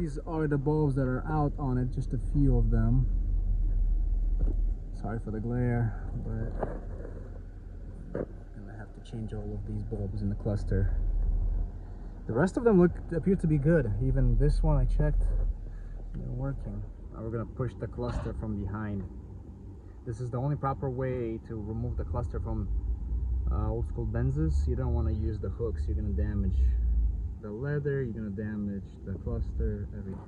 These are the bulbs that are out on it, just a few of them. Sorry for the glare, but I'm gonna have to change all of these bulbs in the cluster. The rest of them appear to be good. Even this one I checked, they're working. Now we're gonna push the cluster from behind. This is the only proper way to remove the cluster from old school Benzes. You don't want to use the hooks. You're gonna damage the leather, you're gonna damage the cluster, everything.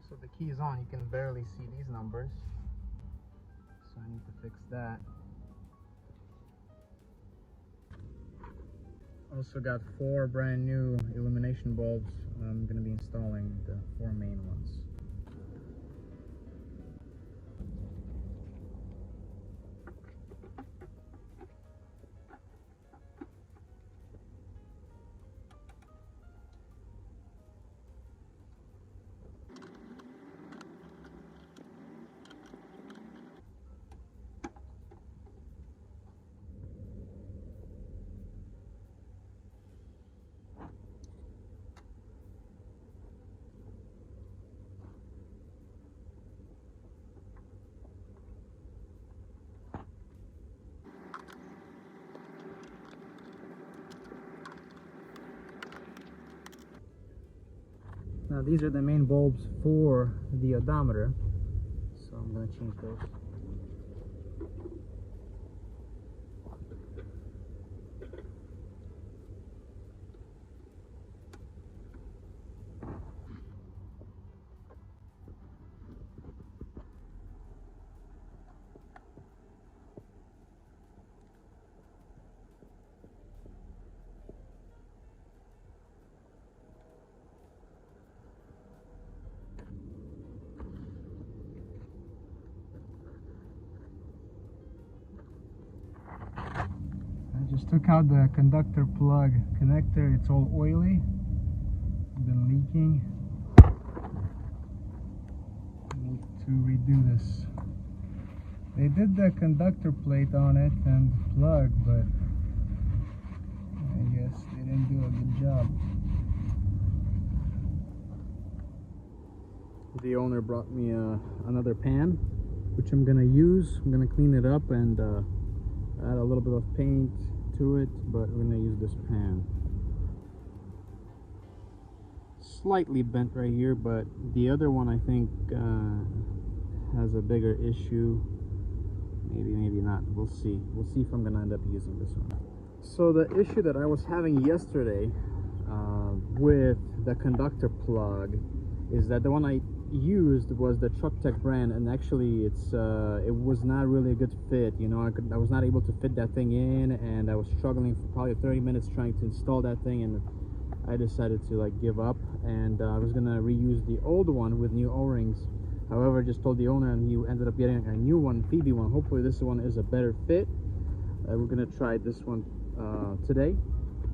So the key is on, you can barely see these numbers, so I need to fix that. Also got 4 brand new illumination bulbs. I'm going to be installing the 4 main ones. Now these are the main bulbs for the odometer, so I'm going to change those. Just took out the conductor plug connector. It's all oily, been leaking. Need to redo this. They did the conductor plate on it and plug, but I guess they didn't do a good job. The owner brought me another pan, which I'm gonna use. I'm gonna clean it up and add a little bit of paint to it, but we're gonna use this pan. Slightly bent right here, but the other one I think has a bigger issue. Maybe not. We'll see if I'm gonna end up using this one. So the issue that I was having yesterday, with the conductor plug is that the one I used was the Truck Tech brand, and actually it was not really a good fit. You know, I was not able to fit that thing in, and I was struggling for probably 30 minutes trying to install that thing, and I decided to like give up, and I was gonna reuse the old one with new O-rings. However, I just told the owner, and he ended up getting a new one, Phoebe one. Hopefully this one is a better fit. We're gonna try this one today,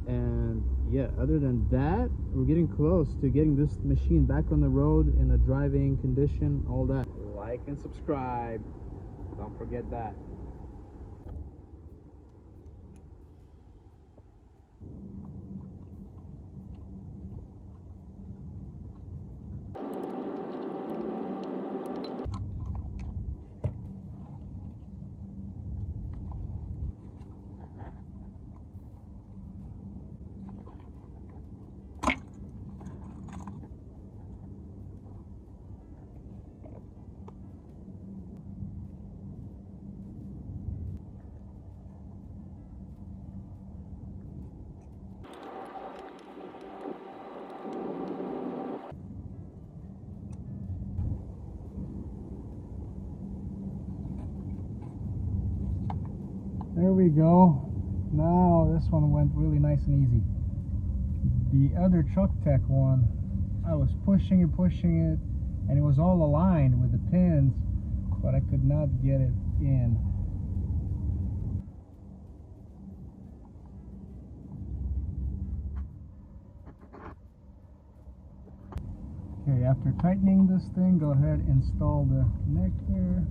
and yeah, other than that, we're getting close to getting this machine back on the road in a driving condition, all that. Like and subscribe, don't forget that. There we go. Now this one went really nice and easy. The other Truck Tech one, I was pushing it, and it was all aligned with the pins, but I could not get it in. Okay, after tightening this thing, go ahead and install the connector.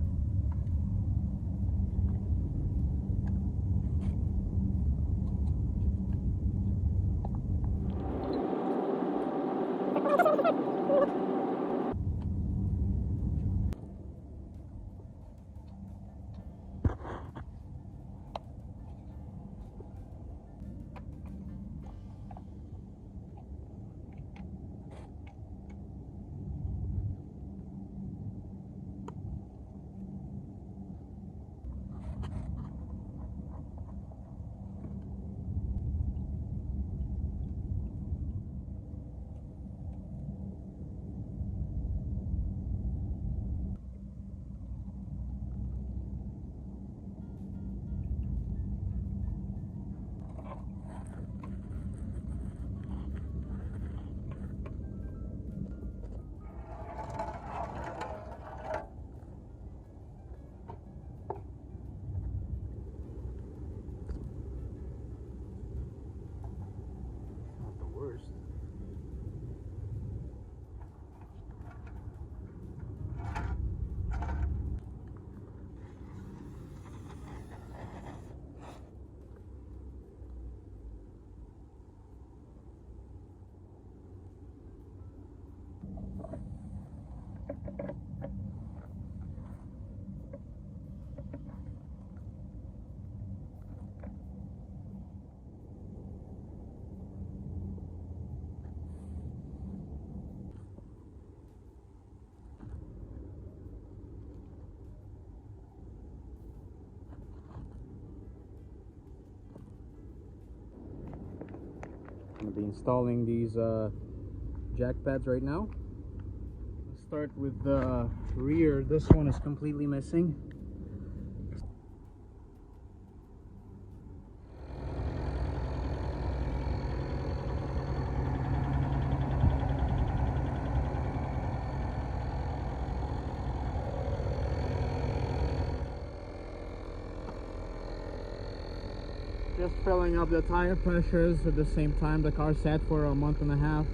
I'm going to be installing these jack pads right now. Let's start with the rear. This one is completely missing. Just filling up the tire pressures. At the same time, the car sat for a month and a half.